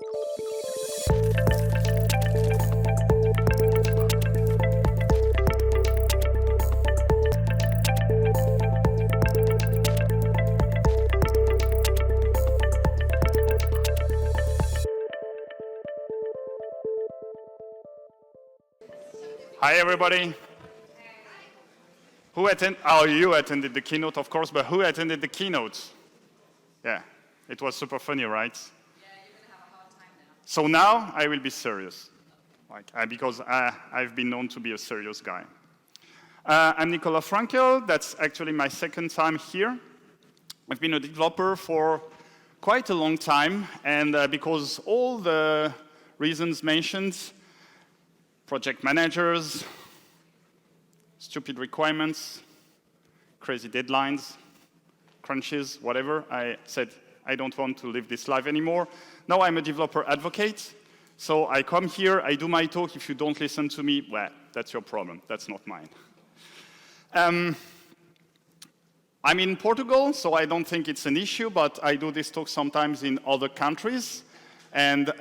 Hi, everybody. You attended the keynote, of course, but who attended the keynote? Yeah, it was super funny, right? Yeah, you're going to have a hard time now. So now I will be serious, because I've been known to be a serious guy. I'm Nicolas Fränkel. That's actually my second time here. I've been a developer for quite a long time, and because all the reasons mentioned, project managers, stupid requirements, crazy deadlines, crunches, whatever, I said, I don't want to live this life anymore. Now I'm a developer advocate, so I come here, I do my talk. If you don't listen to me, well, that's your problem. That's not mine. I'm in Portugal, so I don't think it's an issue, but I do this talk sometimes in other countries. And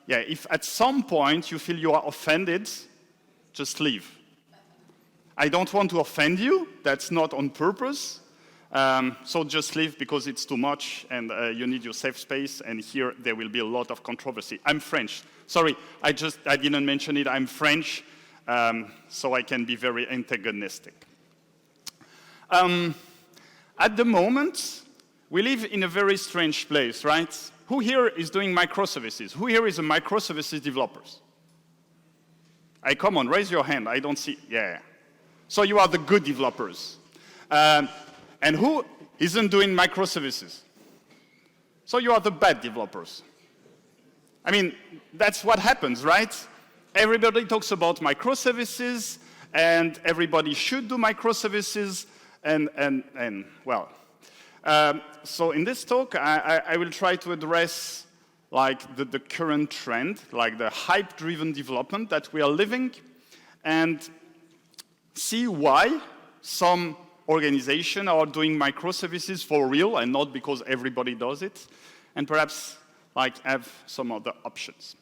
yeah, if at some point you feel you are offended, just leave. I don't want to offend you. That's not on purpose. So just leave because it's too much and you need your safe space. And here there will be a lot of controversy. I'm French. Sorry, I didn't mention it. I'm French, so I can be very antagonistic. At the moment, we live in a very strange place, right? Who here is doing microservices? Who here is a microservices developer? Come on, raise your hand. I don't see. Yeah. So you are the good developers. And who isn't doing microservices? So you are the bad developers. I mean, that's what happens, right? Everybody talks about microservices, and everybody should do microservices, and well. So in this talk, I will try to address like the current trend, like the hype-driven development that we are living, and see why some organizations are doing microservices for real and not because everybody does it, and perhaps like have some other options.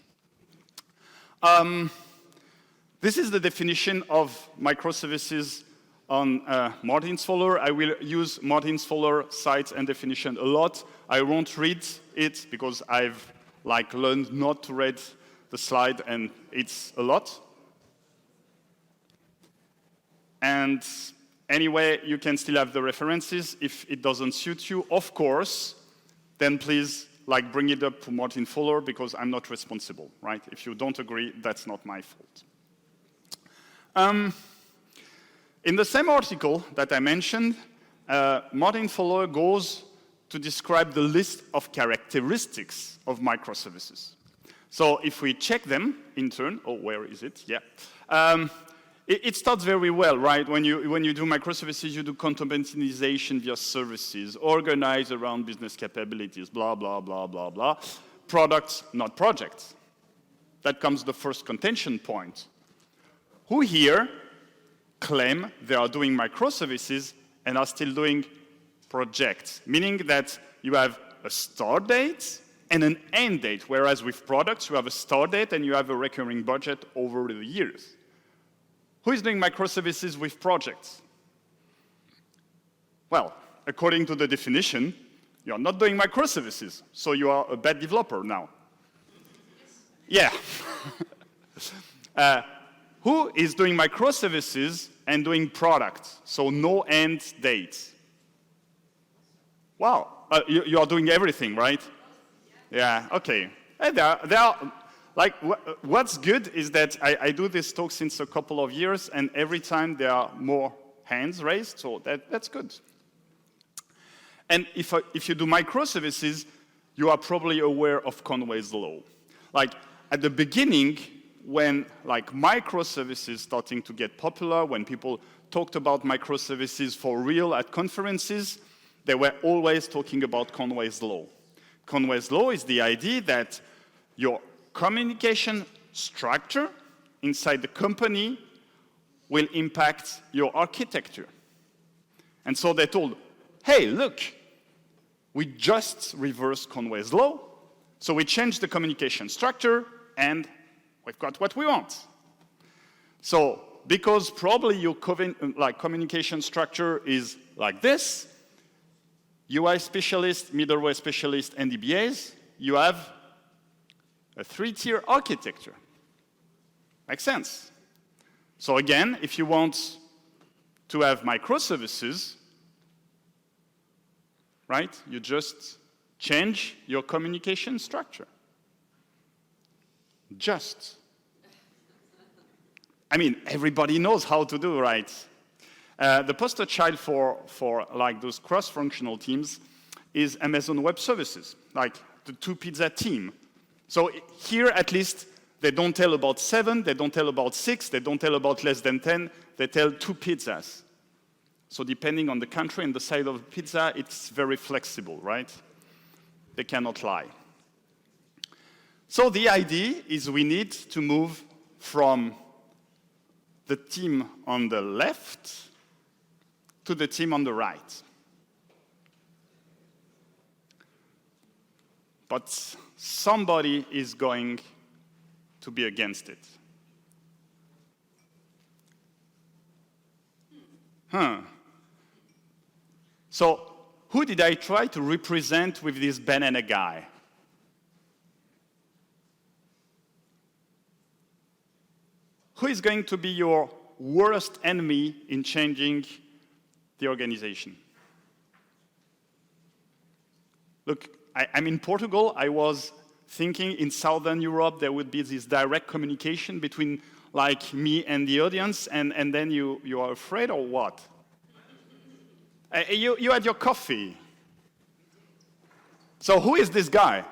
This is the definition of microservices on Martin's Fowler. I will use Martin's Fowler site and definition a lot. I won't read it because I've like learned not to read the slide, and it's a lot. And anyway, you can still have the references. If it doesn't suit you, of course, then please like bring it up to Martin Fowler because I'm not responsible, right? If you don't agree, that's not my fault. In the same article that I mentioned, Martin Fowler goes to describe the list of characteristics of microservices. So if we check them in turn, oh, where is it? Yeah. It starts very well, right? When you do microservices, you do containerization via services, organize around business capabilities, blah, blah, blah, blah, blah. Products, not projects. That comes the first contention point. Who here claim they are doing microservices and are still doing projects, meaning that you have a start date and an end date, whereas with products, you have a start date and you have a recurring budget over the years. Who is doing microservices with projects? Well, according to the definition, you are not doing microservices, so you are a bad developer now. Yeah. Who is doing microservices and doing products, so no end date? Wow, you are doing everything, right? Yeah, okay. And there are like, what's good is that I do this talk since a couple of years, and every time there are more hands raised, so that's good. And if you do microservices, you are probably aware of Conway's law. Like, at the beginning, when like microservices starting to get popular, when people talked about microservices for real at conferences, they were always talking about Conway's law. Conway's law is the idea that your communication structure inside the company will impact your architecture. And so they told, hey, look, we just reversed Conway's law. So we changed the communication structure, and we've got what we want. So because probably your communication structure is like this, UI specialist, middleware specialist, and DBAs, you have a 3-tier architecture. Makes sense. So again, if you want to have microservices, right, you just change your communication structure. Just. I mean, everybody knows how to do, right? The poster child for like those cross-functional teams is Amazon Web Services, like the 2-pizza team. So here, at least, they don't tell about 7, they don't tell about 6, they don't tell about less than 10, they tell 2 pizzas. So depending on the country and the size of the pizza, it's very flexible, right? They cannot lie. So the idea is we need to move from the team on the left to the team on the right. But somebody is going to be against it. So who did I try to represent with this banana guy? Who is going to be your worst enemy in changing the organization? Look, I'm in Portugal. I was thinking in Southern Europe there would be this direct communication between like me and the audience, and then you are afraid or what? You had your coffee. So who is this guy?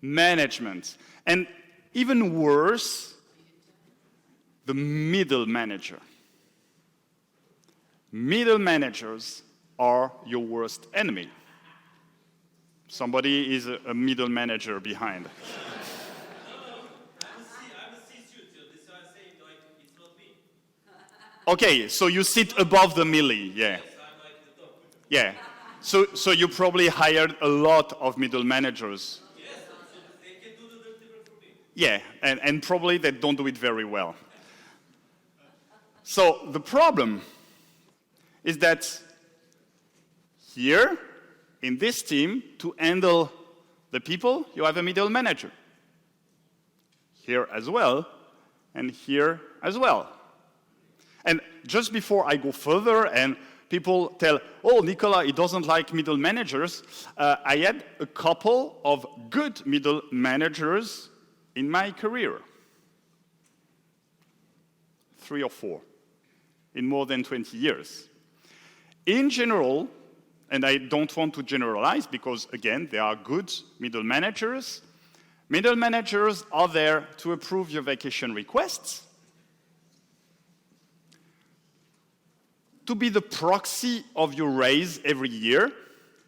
Management. And even worse, the middle manager. Middle managers are your worst enemy. Somebody is a middle manager behind. I'm a C-suit, so I'm saying like it's not me. Okay, so you sit above the millie, yeah. Yes, I'm like the top. Yeah. So you probably hired a lot of middle managers. Yes, so they can do the dirty work for me. Yeah, and probably they don't do it very well. So the problem is that here, in this team, to handle the people, you have a middle manager. Here as well, and here as well. And just before I go further and people tell, oh, Nicolas, he doesn't like middle managers, I had a couple of good middle managers in my career. 3 or 4 in more than 20 years. In general, and I don't want to generalize because, again, there are good middle managers. Middle managers are there to approve your vacation requests, to be the proxy of your raise every year.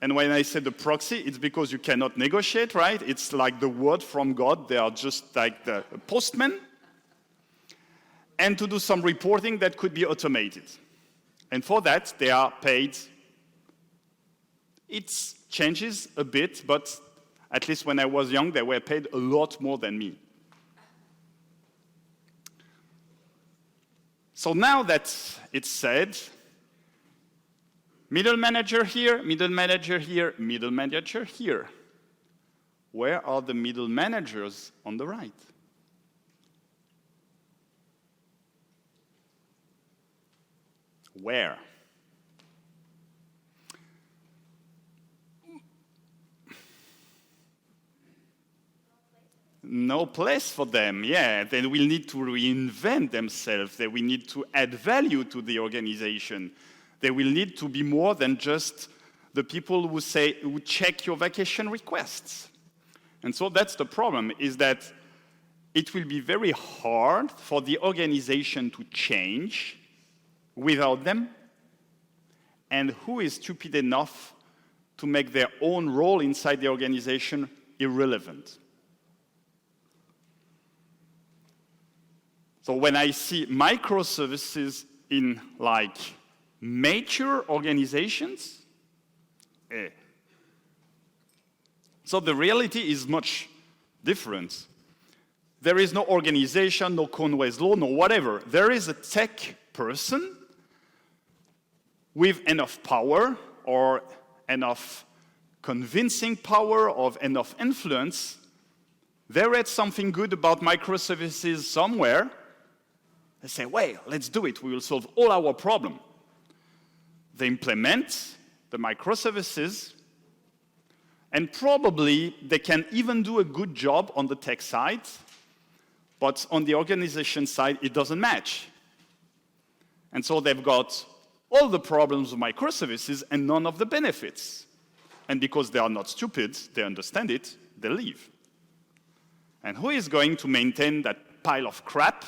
And when I say the proxy, it's because you cannot negotiate, right? It's like the word from God. They are just like the postman. And to do some reporting that could be automated. And for that, they are paid. It changes a bit, but at least when I was young, they were paid a lot more than me. So now that it's said, middle manager here, middle manager here, middle manager here. Where are the middle managers on the right? Where? No place for them, yeah. They will need to reinvent themselves. They will need to add value to the organization. They will need to be more than just the people who check your vacation requests. And so that's the problem, is that it will be very hard for the organization to change without them. And who is stupid enough to make their own role inside the organization irrelevant? So when I see microservices in like mature organizations, So the reality is much different. There is no organization, no Conway's law, no whatever. There is a tech person with enough power or enough convincing power or enough influence. They read something good about microservices somewhere. They say, well, let's do it. We will solve all our problems. They implement the microservices, and probably they can even do a good job on the tech side, but on the organization side, it doesn't match. And so they've got all the problems of microservices and none of the benefits. And because they are not stupid, they understand it, they leave. And who is going to maintain that pile of crap?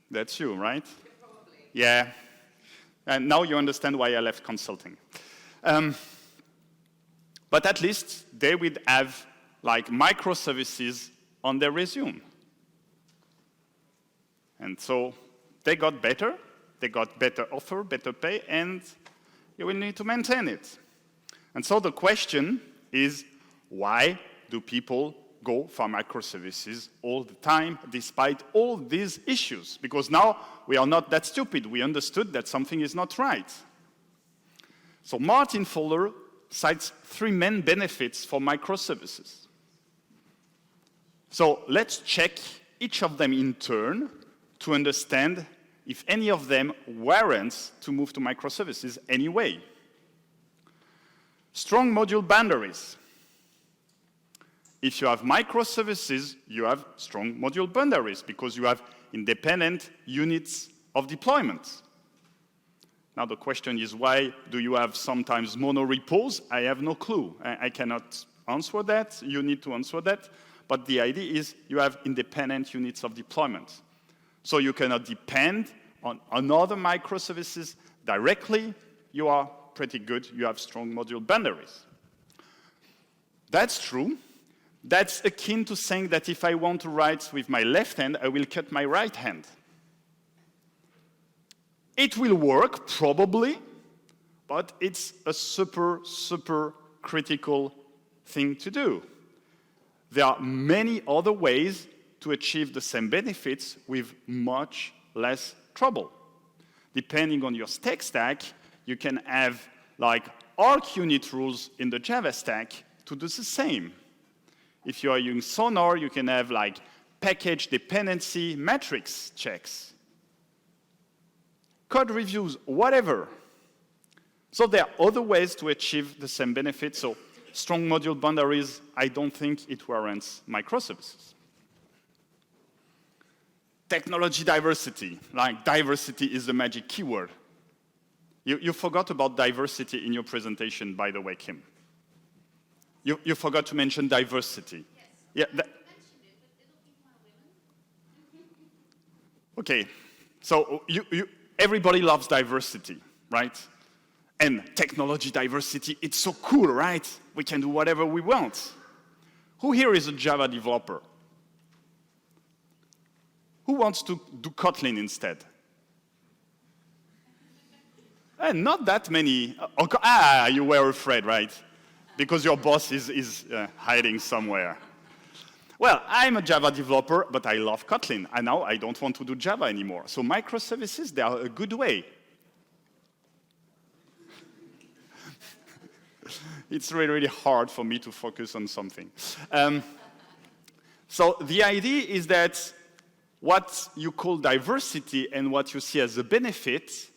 That's you, right? Probably. Yeah. And now you understand why I left consulting. But at least they would have like microservices on their resume. And so they got better offer, better pay, and you will need to maintain it. And so the question is, why do people go for microservices all the time, despite all these issues? Because now we are not that stupid. We understood that something is not right. So Martin Fowler cites 3 main benefits for microservices. So let's check each of them in turn to understand if any of them warrants to move to microservices anyway. Strong module boundaries. If you have microservices, you have strong module boundaries because you have independent units of deployment. Now the question is, why do you have sometimes mono-repos? I have no clue. I cannot answer that. You need to answer that. But the idea is you have independent units of deployment. So you cannot depend on other microservices directly. You are pretty good. You have strong module boundaries. That's true. That's akin to saying that if I want to write with my left hand, I will cut my right hand. It will work, probably, but it's a super, super critical thing to do. There are many other ways to achieve the same benefits with much less trouble. Depending on your tech stack, you can have like arc unit rules in the Java stack to do the same. If you are using Sonar, you can have like package dependency matrix checks. Code reviews, whatever. So there are other ways to achieve the same benefits. So strong module boundaries, I don't think it warrants microservices. Technology diversity, like diversity is the magic keyword. You forgot about diversity in your presentation, by the way, Kim. You forgot to mention diversity. Yes. Yeah. I mentioned it, but it'll be more women. Okay, so everybody loves diversity, right? And technology diversity, it's so cool, right? We can do whatever we want. Who here is a Java developer? Who wants to do Kotlin instead? Not that many. You were afraid, right? Because your boss is hiding somewhere. Well, I'm a Java developer, but I love Kotlin. And now I don't want to do Java anymore. So microservices, they are a good way. It's really, really hard for me to focus on something. So the idea is that what you call diversity and what you see as a benefit,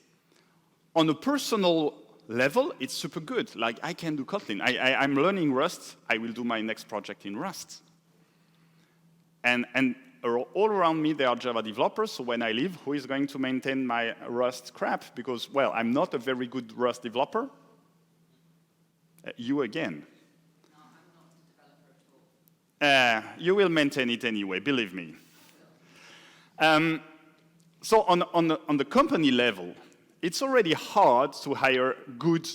on a personal level, it's super good. Like, I can do Kotlin. I'm learning Rust. I will do my next project in Rust. And all around me, there are Java developers. So when I leave, who is going to maintain my Rust crap? Because, well, I'm not a very good Rust developer. You again. No, I'm not a developer at all. You will maintain it anyway, believe me. So on the company level, it's already hard to hire good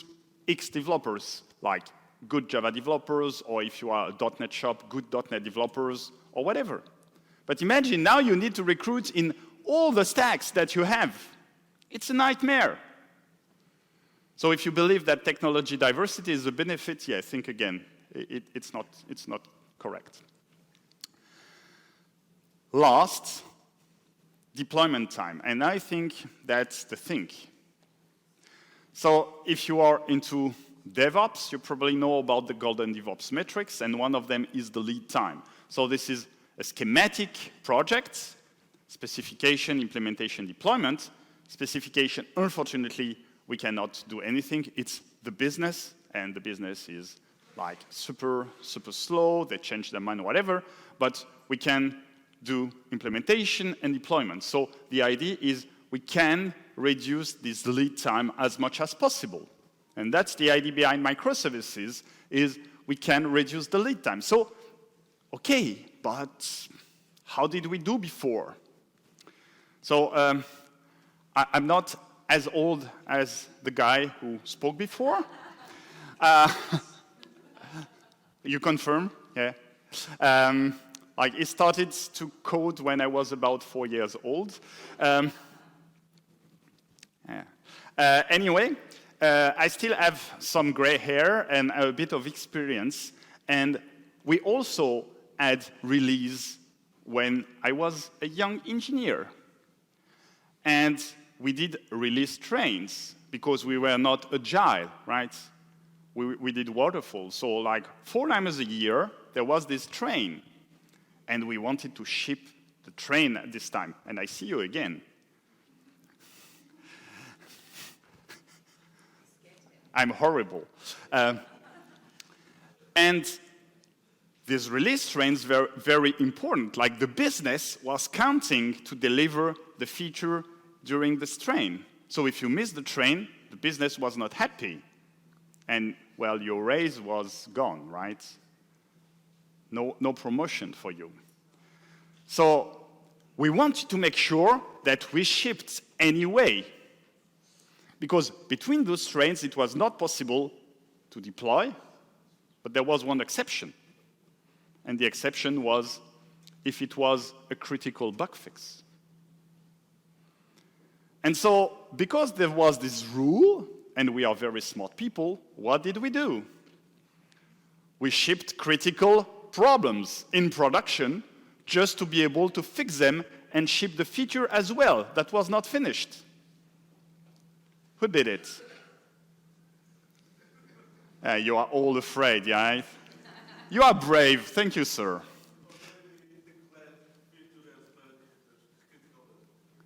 X developers, like good Java developers, or if you are a .NET shop, good .NET developers, or whatever. But imagine now you need to recruit in all the stacks that you have. It's a nightmare. So if you believe that technology diversity is a benefit, yeah, think again. it's not correct. Last, deployment time, and I think that's the thing. So if you are into DevOps, you probably know about the golden DevOps metrics, and one of them is the lead time. So this is a schematic project, specification, implementation, deployment. Specification, unfortunately, we cannot do anything. It's the business, and the business is like super slow. They change their mind, whatever, but we can do implementation and deployment. So the idea is we can reduce this lead time as much as possible. And that's the idea behind microservices, is we can reduce the lead time. So, okay, but how did we do before? So I'm not as old as the guy who spoke before. You confirm? Yeah. Like, he started to code when I was about 4 years old. Anyway, I still have some gray hair and a bit of experience. And we also had release when I was a young engineer. And we did release trains because we were not agile, right? We did waterfall. So like 4 times a year, there was this train. And we wanted to ship the train at this time. And I see you again. I'm horrible. And these release trains were very important. Like, the business was counting to deliver the feature during this train. So if you miss the train, the business was not happy. And, well, your raise was gone, right? No promotion for you. So we wanted to make sure that we shipped anyway. Because between those trains, it was not possible to deploy, but there was one exception. And the exception was if it was a critical bug fix. And so, because there was this rule, and we are very smart people, what did we do? We shipped critical problems in production just to be able to fix them and ship the feature as well that was not finished. Who did it? You are all afraid, yeah? You are brave. Thank you, sir.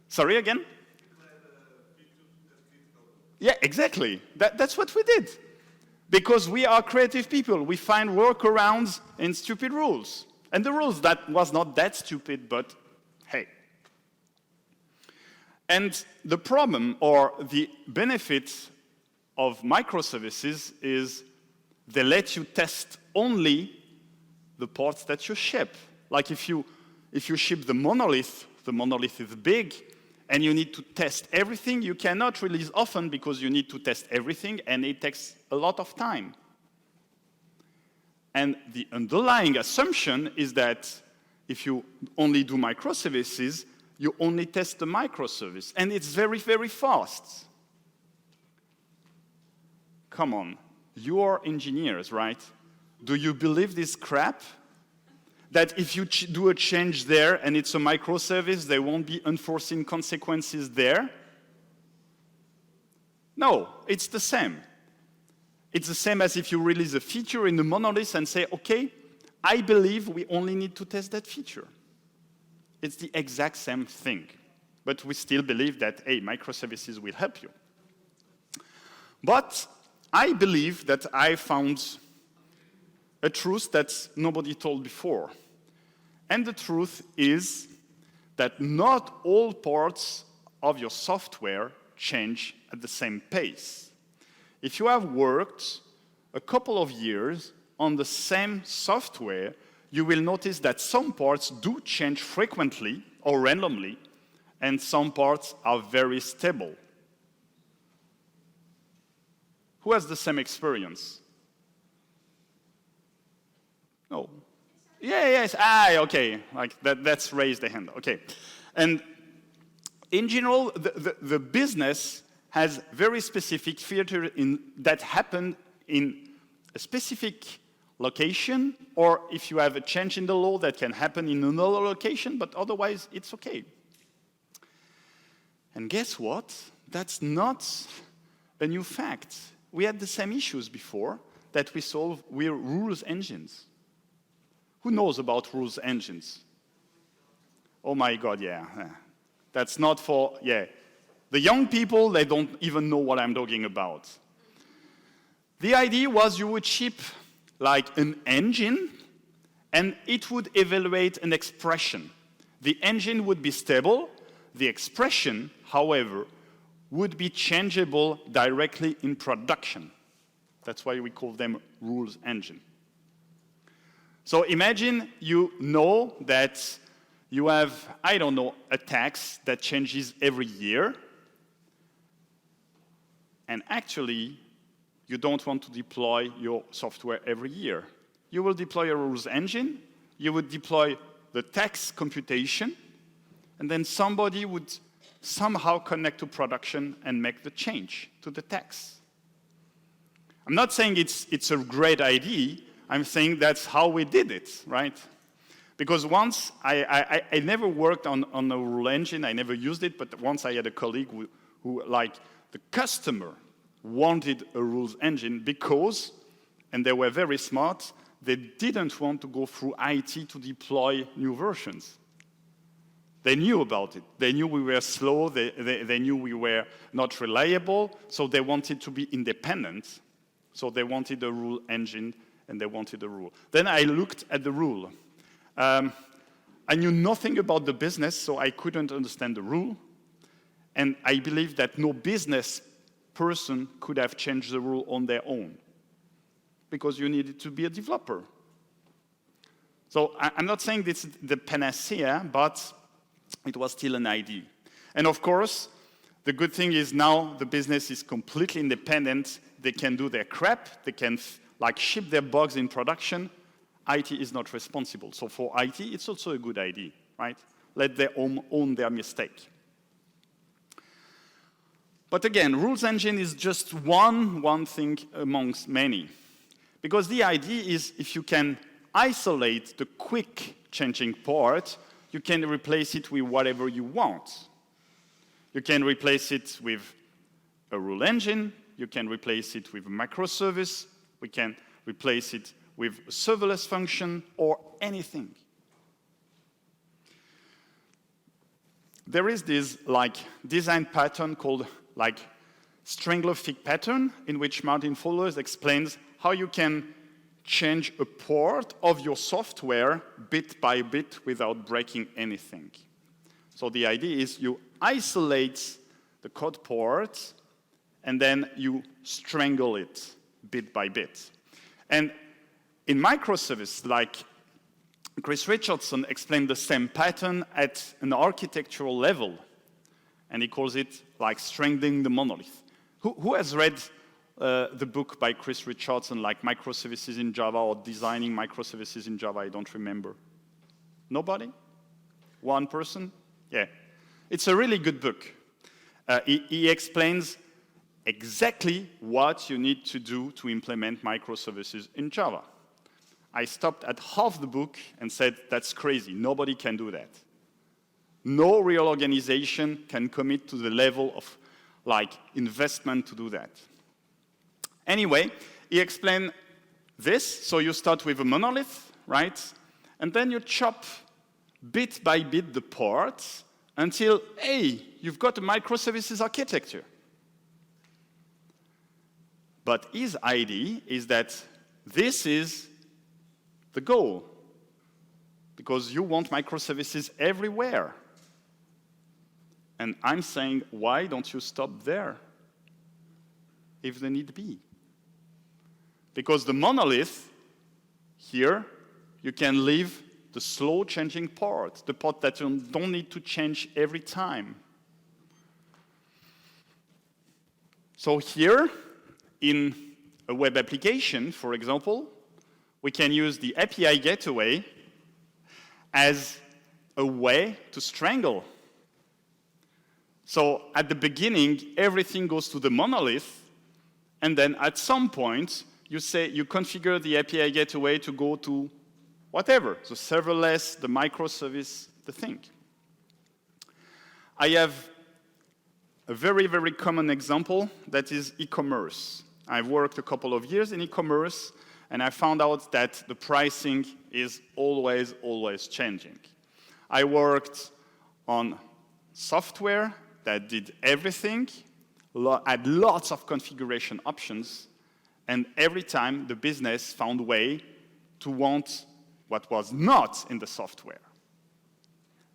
Sorry, again? Yeah, exactly. That's what we did. Because we are creative people. We find workarounds in stupid rules. And the rules that was not that stupid, but hey. And the problem or the benefit of microservices is they let you test only the parts that you ship. Like if you ship the monolith is big, and you need to test everything. You cannot release often because you need to test everything, and it takes a lot of time. And the underlying assumption is that if you only do microservices, you only test the microservice, and it's very, very fast. Come on, you are engineers, right? Do you believe this crap? That if you do a change there and it's a microservice, there won't be unforeseen consequences there? No, it's the same. It's the same as if you release a feature in the monolith and say, okay, I believe we only need to test that feature. It's the exact same thing. But we still believe that, hey, microservices will help you. But I believe that I found a truth that nobody told before. And the truth is that not all parts of your software change at the same pace. If you have worked a couple of years on the same software, you will notice that some parts do change frequently or randomly, and some parts are very stable. Who has the same experience? No. Yeah, yes. Okay. Like that's raised the hand. Okay. And in general, the business has very specific features that happen in a specific location, or if you have a change in the law that can happen in another location, but otherwise it's okay. And guess what? That's not a new fact. We had the same issues before that we solve with rules engines. Who knows about rules engines? Oh my God, yeah. That's not for, The young people, they don't even know what I'm talking about. The idea was you would ship like an engine and it would evaluate an expression. The engine would be stable. The expression, however, would be changeable directly in production. That's why we call them rules engine. So imagine you know that you have, I don't know, a tax that changes every year. And actually, you don't want to deploy your software every year. You will deploy a rules engine, you would deploy the tax computation, and then somebody would somehow connect to production and make the change to the tax. I'm not saying it's a great idea, I'm saying that's how we did it, right? Because once, I never worked on a rule engine, I never used it, but once I had a colleague who like, the customer wanted a rules engine because, and they were very smart, they didn't want to go through IT to deploy new versions. They knew about it. They knew we were slow, they knew we were not reliable, so they wanted to be independent. So they wanted a rule engine, and they wanted a rule. Then I looked at the rule. I knew nothing about the business, so I couldn't understand the rule. And I believe that no business person could have changed the rule on their own, because you needed to be a developer. So I'm not saying this is the panacea, but it was still an idea. And of course, the good thing is now the business is completely independent. They can do their crap. They can like ship their bugs in production. IT is not responsible. So for IT, it's also a good idea, right? Let them own their mistake. But again, rules engine is just one thing amongst many. Because the idea is if you can isolate the quick changing part, you can replace it with whatever you want. You can replace it with a rule engine. You can replace it with a microservice. We can replace it with a serverless function or anything. There is this like design pattern called like Strangler-Fig pattern, in which Martin Fowler explains how you can change a port of your software bit by bit without breaking anything. So the idea is you isolate the code port and then you strangle it bit by bit. And in microservices, like Chris Richardson explained the same pattern at an architectural level, and he calls it like strangling the monolith. Who has read the book by Chris Richardson, like Microservices in Java or Designing Microservices in Java? I don't remember. Nobody? One person? Yeah. It's a really good book. He explains exactly what you need to do to implement microservices in Java. I stopped at half the book and said, that's crazy. Nobody can do that. No real organization can commit to the level of like investment to do that. Anyway, he explained this. So you start with a monolith, right? And then you chop bit by bit the parts until, hey, you've got a microservices architecture. But his idea is that this is the goal, because you want microservices everywhere. And I'm saying, why don't you stop there if the need be? Because the monolith, here, you can leave the slow changing part, the part that you don't need to change every time. So here, in a web application, for example, we can use the API gateway as a way to strangle. So at the beginning, everything goes to the monolith, and then at some point, you say you configure the API gateway to go to whatever, the serverless, the microservice, the thing. I have a very, very common example that is e-commerce. I've worked a couple of years in e-commerce, and I found out that the pricing is always, always changing. I worked on software that did everything, had lots of configuration options, and every time the business found a way to want what was not in the software.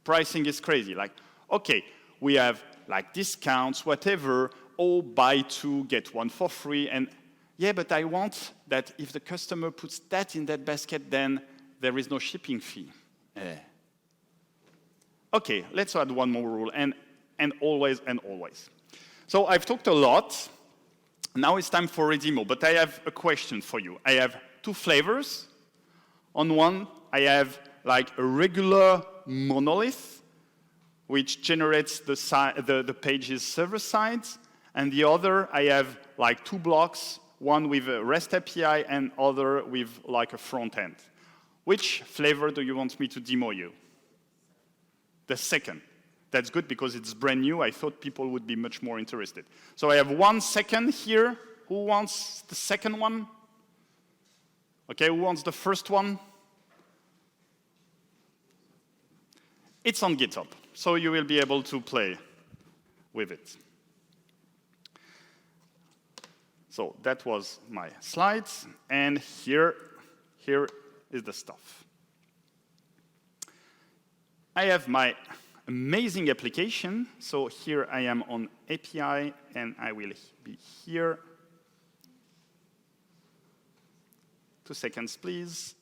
Pricing is crazy. Like, okay, we have like discounts, whatever, buy two, get one for free, and yeah, but I want that if the customer puts that in that basket, then there is no shipping fee. Okay, let's add one more rule, and always and always. So I've talked a lot. Now it's time for a demo, but I have a question for you. I have two flavors. On one, I have like a regular monolith, which generates the pages server-side, and the other, I have like two blocks, one with a REST API and other with like a front end. Which flavor do you want me to demo you? The second. That's good because it's brand new. I thought people would be much more interested. So I have 1 second here. Who wants the second one? Okay, who wants the first one? It's on GitHub, so you will be able to play with it. So that was my slides, and here is the stuff. I have my amazing application. So here I am on API, and I will be here. 2 seconds, please.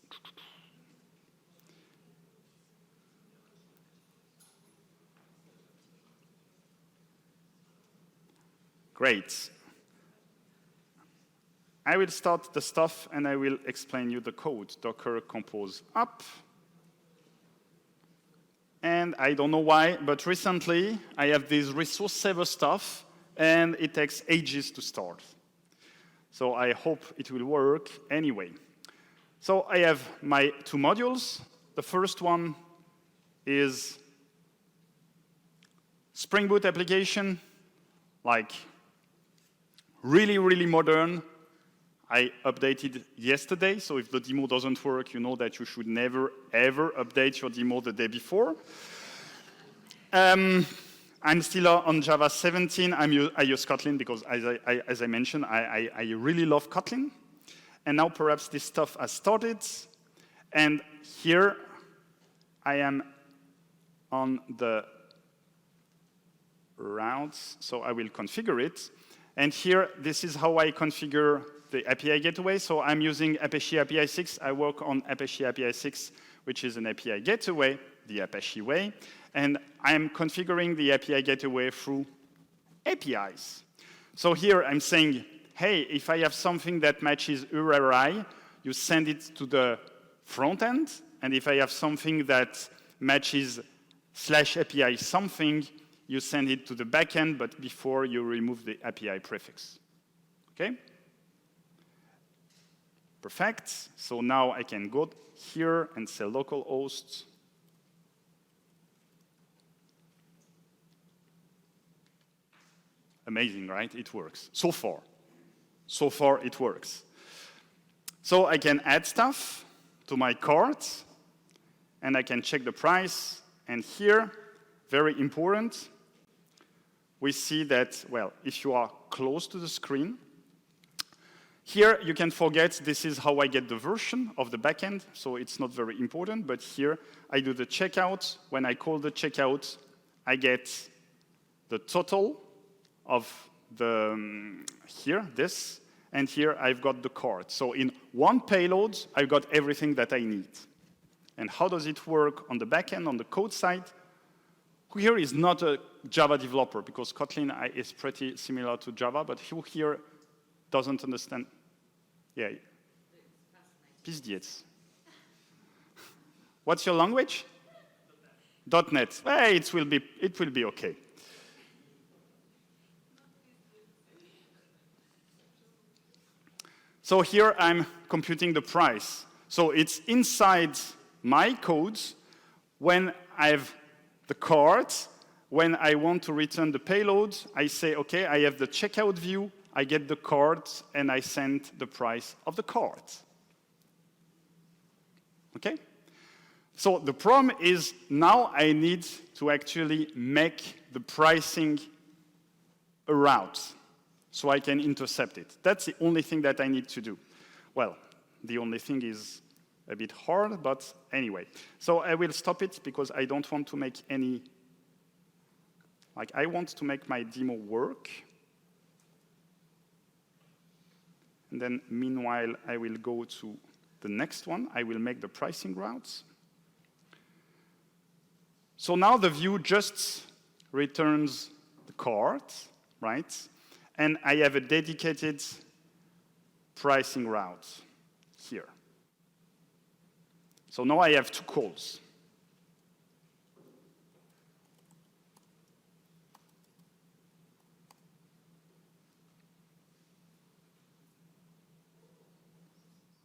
Great. I will start the stuff, and I will explain you the code. Docker compose up. And I don't know why, but recently I have this resource saver stuff, and it takes ages to start. So I hope it will work anyway. So I have my two modules. The first one is Spring Boot application, like really, really modern. I updated yesterday, so if the demo doesn't work, you know that you should never, ever update your demo the day before. I'm still on Java 17. I use Kotlin because, as I mentioned, I really love Kotlin. And now perhaps this stuff has started. And here I am on the routes, so I will configure it. And here, this is how I configure the API gateway. So I'm using Apache API 6. I work on Apache API 6, which is an API gateway, the Apache way. And I'm configuring the API gateway through APIs. So here I'm saying, hey, if I have something that matches URI, you send it to the front end. And if I have something that matches /API something, you send it to the back end, but before you remove the API prefix. Okay? Perfect. So now I can go here and say localhost. Amazing, right? It works. So far. So far, it works. So I can add stuff to my cart, and I can check the price. And here, very important, we see that, well, if you are close to the screen, here you can forget this is how I get the version of the backend, so it's not very important, but here I do the checkout. When I call the checkout, I get the total of the, here, this, and here I've got the cart. So in one payload, I've got everything that I need. And how does it work on the backend, on the code side? Who here is not a Java developer, because Kotlin is pretty similar to Java, but who here doesn't understand? Yeah. Pizdiec. What's your language? .NET. Hey, it will be okay. So here I'm computing the price. So it's inside my codes when I have the card. When I want to return the payload, I say, okay, I have the checkout view, I get the card, and I send the price of the card. Okay? So the problem is now I need to actually make the pricing a route so I can intercept it. That's the only thing that I need to do. Well, the only thing is a bit hard, but anyway. So I will stop it because I don't want to make any, I want to make my demo work. And then meanwhile, I will go to the next one. I will make the pricing routes. So now the view just returns the card, right? And I have a dedicated pricing route here. So now I have two calls.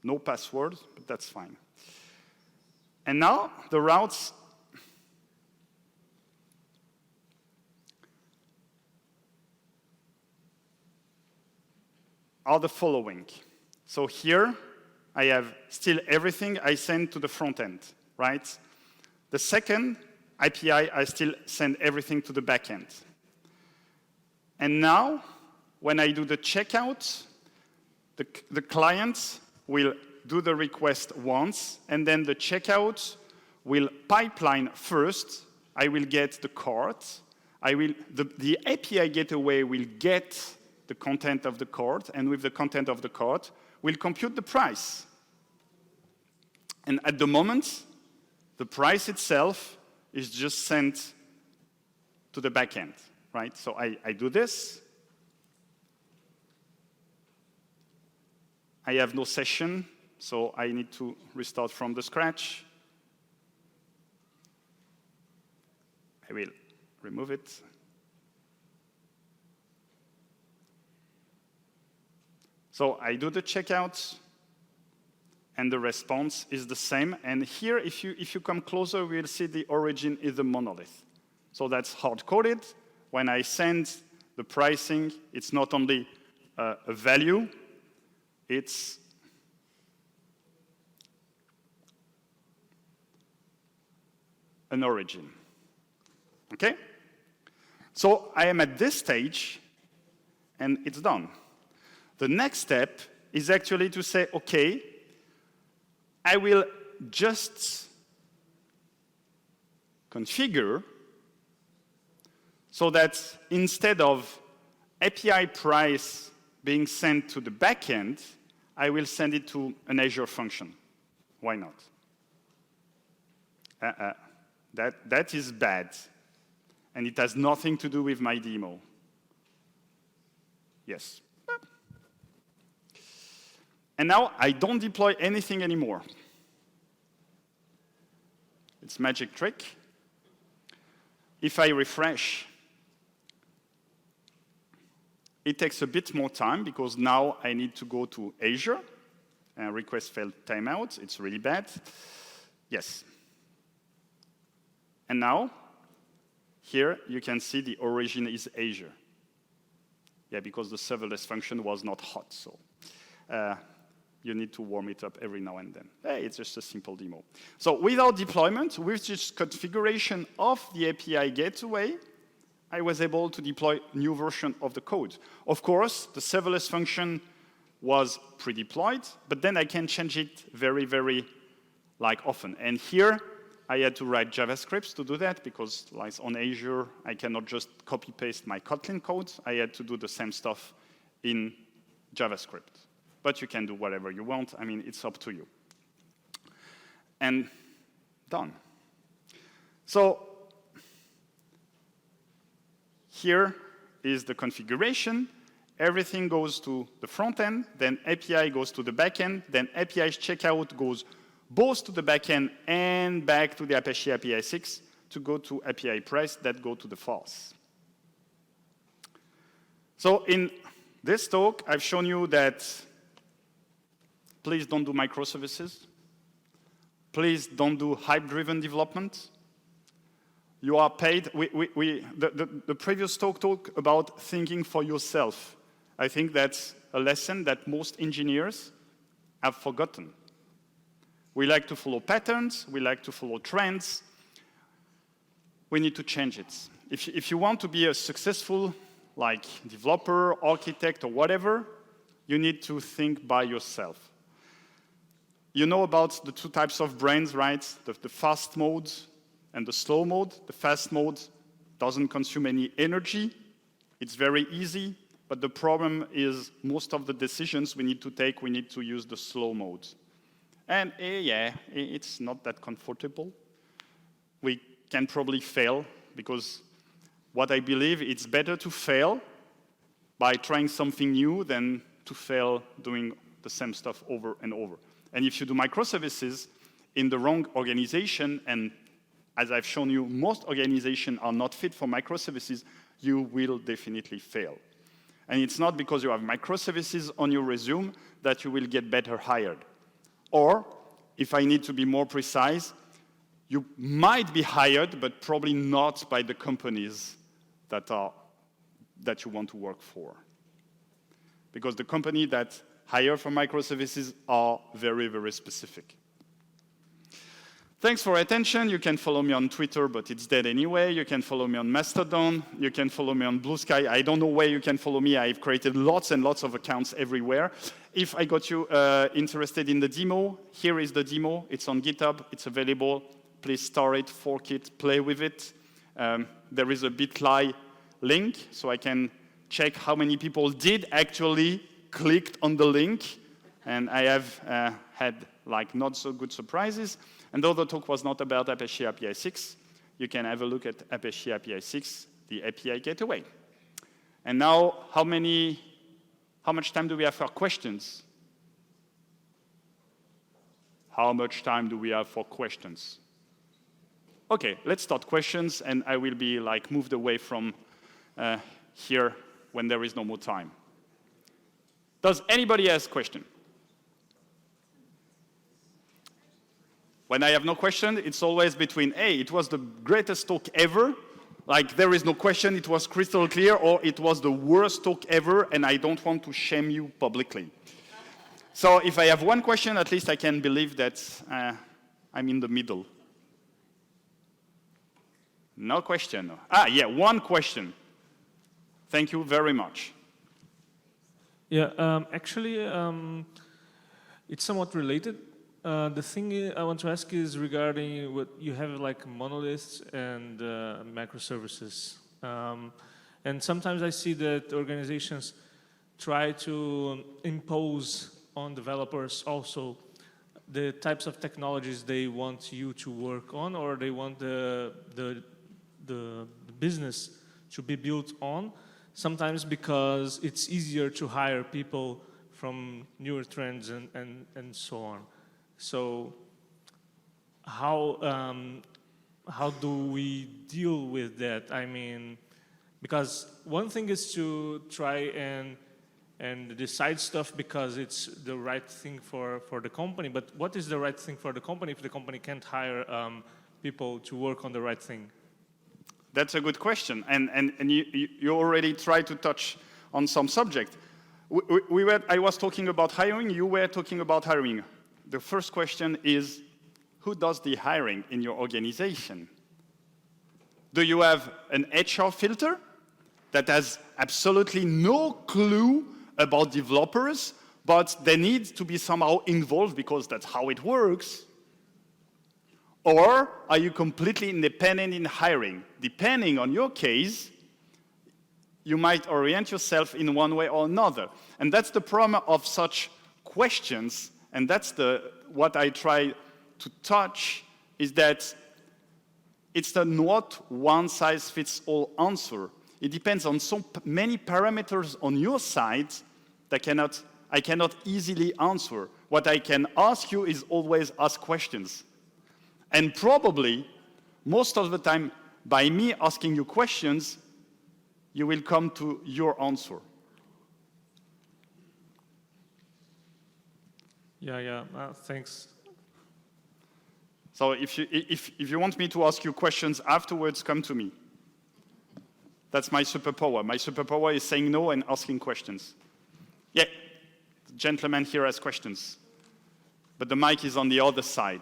No password, but that's fine. And now the routes are the following. So here, I have still everything I send to the front end, right? The second API, I still send everything to the back end. And now, when I do the checkout, the client will do the request once, and then the checkout will pipeline first. I will get the card. The API gateway will get the content of the card, and with the content of the card, we'll compute the price. And at the moment, the price itself is just sent to the backend, right? So I do this. I have no session, so I need to restart from the scratch. I will remove it. So I do the checkout, and the response is the same. And here, if you come closer, we'll see the origin is the monolith. So that's hard-coded. When I send the pricing, it's not only a value, it's an origin. Okay? So I am at this stage, and it's done. The next step is actually to say, okay, I will just configure so that instead of API price being sent to the backend, I will send it to an Azure function. Why not? That is bad, and it has nothing to do with my demo. Yes. And now I don't deploy anything anymore. It's a magic trick. If I refresh, it takes a bit more time because now I need to go to Azure. Request failed timeout. It's really bad. Yes. And now, here you can see the origin is Azure. Yeah, because the serverless function was not hot, so you need to warm it up every now and then. Hey, it's just a simple demo. So without deployment, with just configuration of the API gateway, I was able to deploy a new version of the code. Of course, the serverless function was pre-deployed, but then I can change it very, very often. And here, I had to write JavaScripts to do that because on Azure, I cannot just copy-paste my Kotlin code. I had to do the same stuff in JavaScript. But you can do whatever you want. I mean, it's up to you. And done. So here is the configuration. Everything goes to the front end, then API goes to the back end, then API's checkout goes both to the back end and back to the Apache API 6 to go to API price that go to the false. So in this talk, I've shown you that please don't do microservices. Please don't do hype-driven development. You are paid. The previous talk about thinking for yourself. I think that's a lesson that most engineers have forgotten. We like to follow patterns. We like to follow trends. We need to change it. If you want to be a successful developer, architect, or whatever, you need to think by yourself. You know about the two types of brains, right? The fast mode and the slow mode. The fast mode doesn't consume any energy. It's very easy. But the problem is most of the decisions we need to take, we need to use the slow mode. And it's not that comfortable. We can probably fail because what I believe, it's better to fail by trying something new than to fail doing the same stuff over and over. And if you do microservices in the wrong organization, and as I've shown you, most organizations are not fit for microservices, you will definitely fail. And it's not because you have microservices on your resume that you will get better hired. Or, if I need to be more precise, you might be hired, but probably not by the companies that you want to work for. Because the company that hire for microservices are very, very specific. Thanks for attention. You can follow me on Twitter, but it's dead anyway. You can follow me on Mastodon. You can follow me on Blue Sky. I don't know where you can follow me. I've created lots and lots of accounts everywhere. If I got you interested in the demo, here is the demo. It's on GitHub. It's available. Please store it, fork it, play with it. There is a bit.ly link, so I can check how many people did actually clicked on the link. And I have had not so good surprises. And though the talk was not about Apache API 6, you can have a look at Apache API 6, the API gateway. And now, how much time do we have for questions? How much time do we have for questions? Okay, let's start questions, and I will be moved away from here when there is no more time. Does anybody ask a question? When I have no question, it's always between, hey, it was the greatest talk ever, there is no question, it was crystal clear, or it was the worst talk ever, and I don't want to shame you publicly. So if I have one question, at least I can believe that I'm in the middle. No question. One question. Thank you very much. Yeah, actually, it's somewhat related. The thing I want to ask is regarding what you have monoliths and microservices. And sometimes I see that organizations try to impose on developers also the types of technologies they want you to work on, or they want the business to be built on, sometimes because it's easier to hire people from newer trends and so on. So how do we deal with that? I mean, because one thing is to try and decide stuff because it's the right thing for the company, but what is the right thing for the company if the company can't hire people to work on the right thing? That's a good question, and you already tried to touch on some subject. I was talking about hiring, you were talking about hiring. The first question is, who does the hiring in your organization? Do you have an HR filter that has absolutely no clue about developers, but they need to be somehow involved because that's how it works? Or are you completely independent in hiring? Depending on your case, you might orient yourself in one way or another. And that's the problem of such questions. And that's what I try to touch, is that it's not one-size-fits-all answer. It depends on so many parameters on your side that I cannot easily answer. What I can ask you is always ask questions. And probably, most of the time, by me asking you questions, you will come to your answer. Yeah, thanks. So if you want me to ask you questions afterwards, come to me. That's my superpower. My superpower is saying no and asking questions. Yeah, the gentleman here has questions. But the mic is on the other side.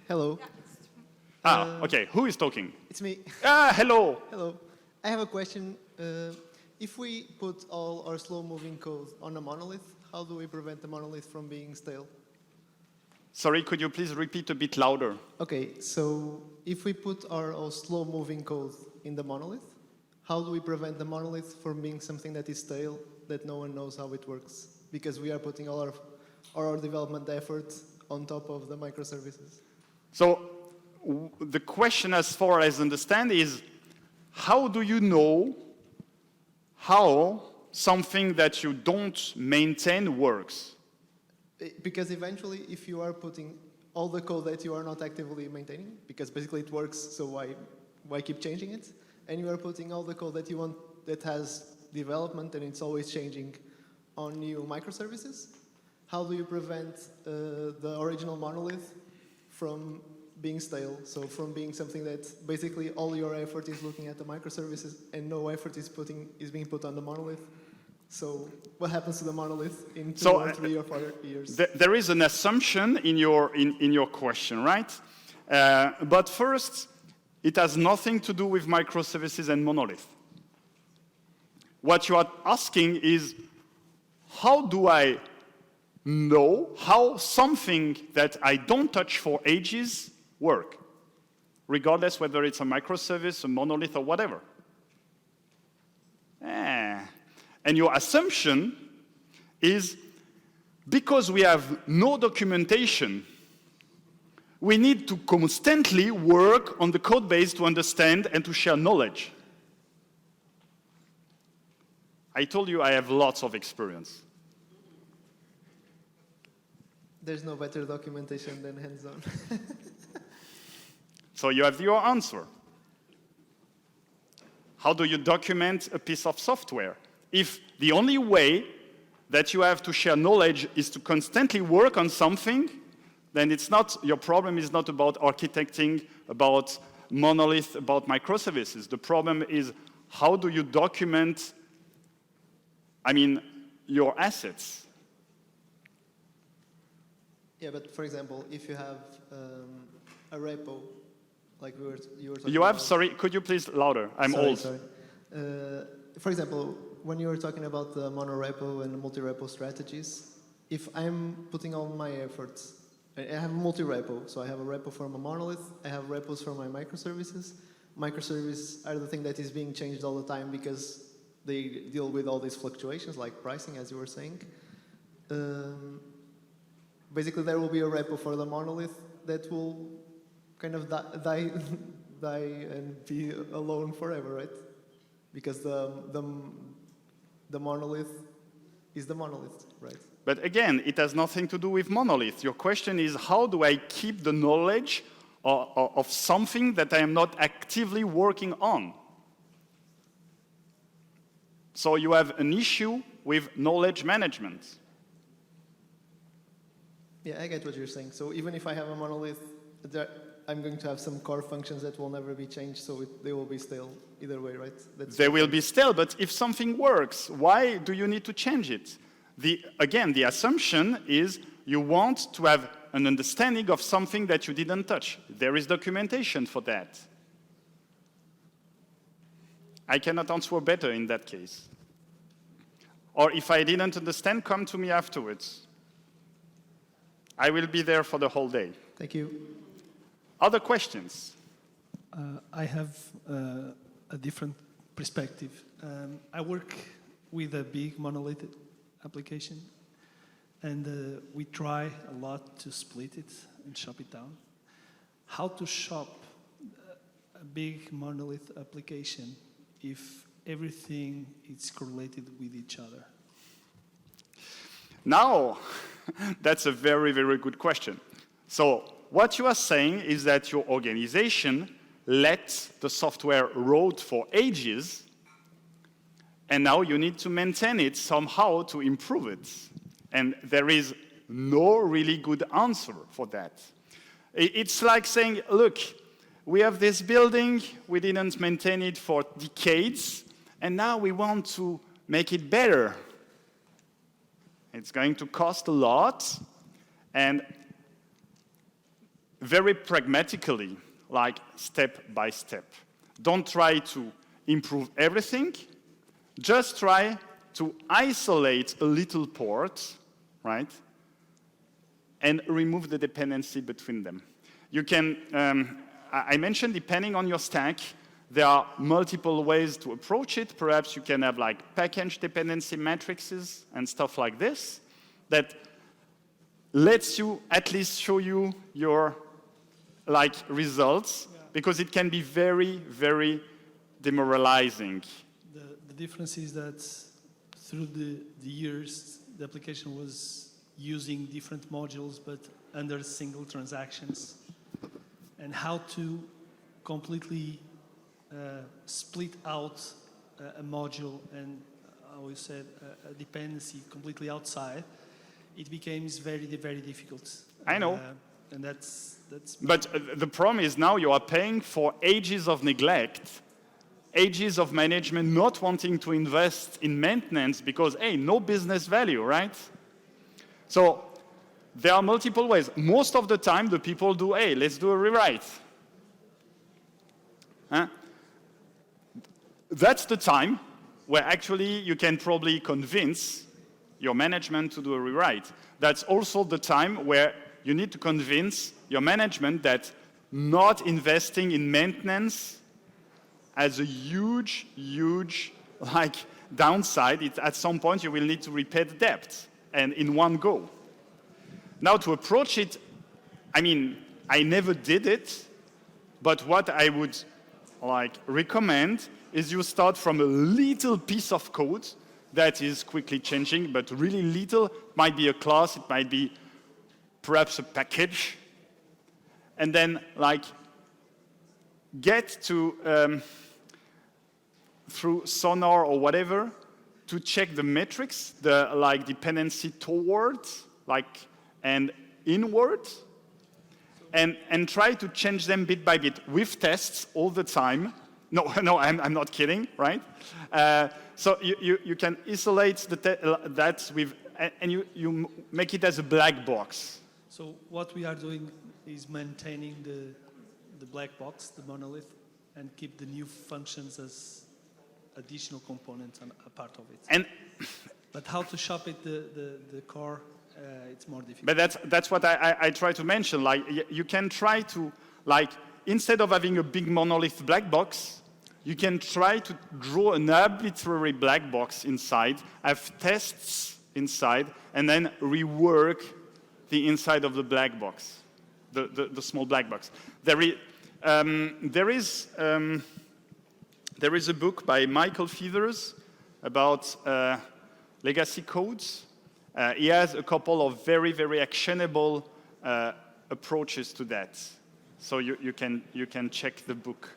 Hello, Okay, who is talking? it's me. Hello. Hello. I have a question. If we put all our slow-moving code on a monolith, how do we prevent the monolith from being stale? Sorry, could you please repeat a bit louder? Okay, so if we put our slow-moving code in the monolith, how do we prevent the monolith from being something that is stale, that no one knows how it works? Because we are putting all our development effort on top of the microservices. So the question, as far as I understand, is how do you know how something that you don't maintain works? Because eventually, if you are putting all the code that you are not actively maintaining, because basically it works, so why keep changing it? And you are putting all the code that you want that has development and it's always changing on new microservices. How do you prevent the original monolith from being stale? So from being something that basically all your effort is looking at the microservices and no effort is being put on the monolith. So what happens to the monolith in 2 or 3 or 4 years? There is an assumption in your question, right? But first, it has nothing to do with microservices and monolith. What you are asking is, how do I know how something that I don't touch for ages work, regardless whether it's a microservice, a monolith, or whatever? And your assumption is, because we have no documentation, we need to constantly work on the code base to understand and to share knowledge. I told you I have lots of experience. There's no better documentation than hands-on. So you have your answer. How do you document a piece of software? If the only way that you have to share knowledge is to constantly work on something, then your problem is not about architecting, about monolith, about microservices. The problem is, how do you document, your assets? Yeah, but for example, if you have a repo, like you were talking You have, about. sorry, could you please louder? I'm old. Sorry. For example, when you were talking about the monorepo and multi-repo strategies, if I'm putting all my efforts, I have a multi-repo, so I have a repo for my monolith, I have repos for my microservices. Microservices are the thing that is being changed all the time because they deal with all these fluctuations, like pricing, as you were saying. Basically, there will be a repo for the monolith that will kind of die and be alone forever, right? Because the monolith is the monolith, right? But again, it has nothing to do with monolith. Your question is, how do I keep the knowledge of something that I am not actively working on? So you have an issue with knowledge management. Yeah, I get what you're saying. So even if I have a monolith, I'm going to have some core functions that will never be changed, so they will be stale either way, right? They will be stale, but if something works, why do you need to change it? Again, the assumption is you want to have an understanding of something that you didn't touch. There is documentation for that. I cannot answer better in that case. Or if I didn't understand, come to me afterwards. I will be there for the whole day. Thank you. Other questions? I have a different perspective. I work with a big monolithic application, and we try a lot to split it and shop it down. How to shop a big monolith application if everything is correlated with each other? Now, that's a very, very good question. So what you are saying is that your organization let the software rot for ages, and now you need to maintain it somehow to improve it. And there is no really good answer for that. It's like saying, look, we have this building, we didn't maintain it for decades, and now we want to make it better. It's going to cost a lot, and very pragmatically, like step by step. Don't try to improve everything, just try to isolate a little port, right? And remove the dependency between them. You can, I mentioned depending on your stack, there are multiple ways to approach it. Perhaps you can have like package dependency matrices and stuff like this that lets you at least show you your like results, because it can be very, very demoralizing. The difference is that through the years, the application was using different modules but under single transactions, and how to completely split out a module and, how you said, a dependency completely outside, it becomes very, very difficult. I know. And that's. But the problem is now you are paying for ages of neglect, ages of management not wanting to invest in maintenance because, hey, no business value, right? So there are multiple ways. Most of the time, the people do, hey, let's do a rewrite. Huh? That's the time where actually you can probably convince your management to do a rewrite. That's also the time where you need to convince your management that not investing in maintenance has a huge, huge like downside. At some point, you will need to repay the debt, and in one go. Now, to approach it, I mean, I never did it, but what I would like recommend is you start from a little piece of code that is quickly changing, but really little. It might be a class, it might be perhaps a package, and then like get to through Sonar or whatever to check the metrics, the like dependency towards, like and inward, and try to change them bit by bit with tests all the time. No, I'm not kidding, right? So you can isolate that with, and you make it as a black box. So what we are doing is maintaining the black box, the monolith, and keep the new functions as additional components and a part of it. But how to shop it, the core, it's more difficult. But that's what I try to mention. Like you can try to, like, instead of having a big monolith black box, you can try to draw an arbitrary black box inside, have tests inside, and then rework the inside of the black box, the small black box. There is a book by Michael Feathers about legacy codes. He has a couple of very, very actionable approaches to that. So you can check the book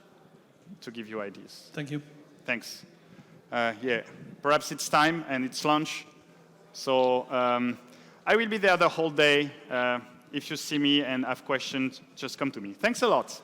to give you ideas. Thank you. Thanks. Yeah, perhaps it's time and it's lunch. So I will be there the whole day. If you see me and have questions, just come to me. Thanks a lot.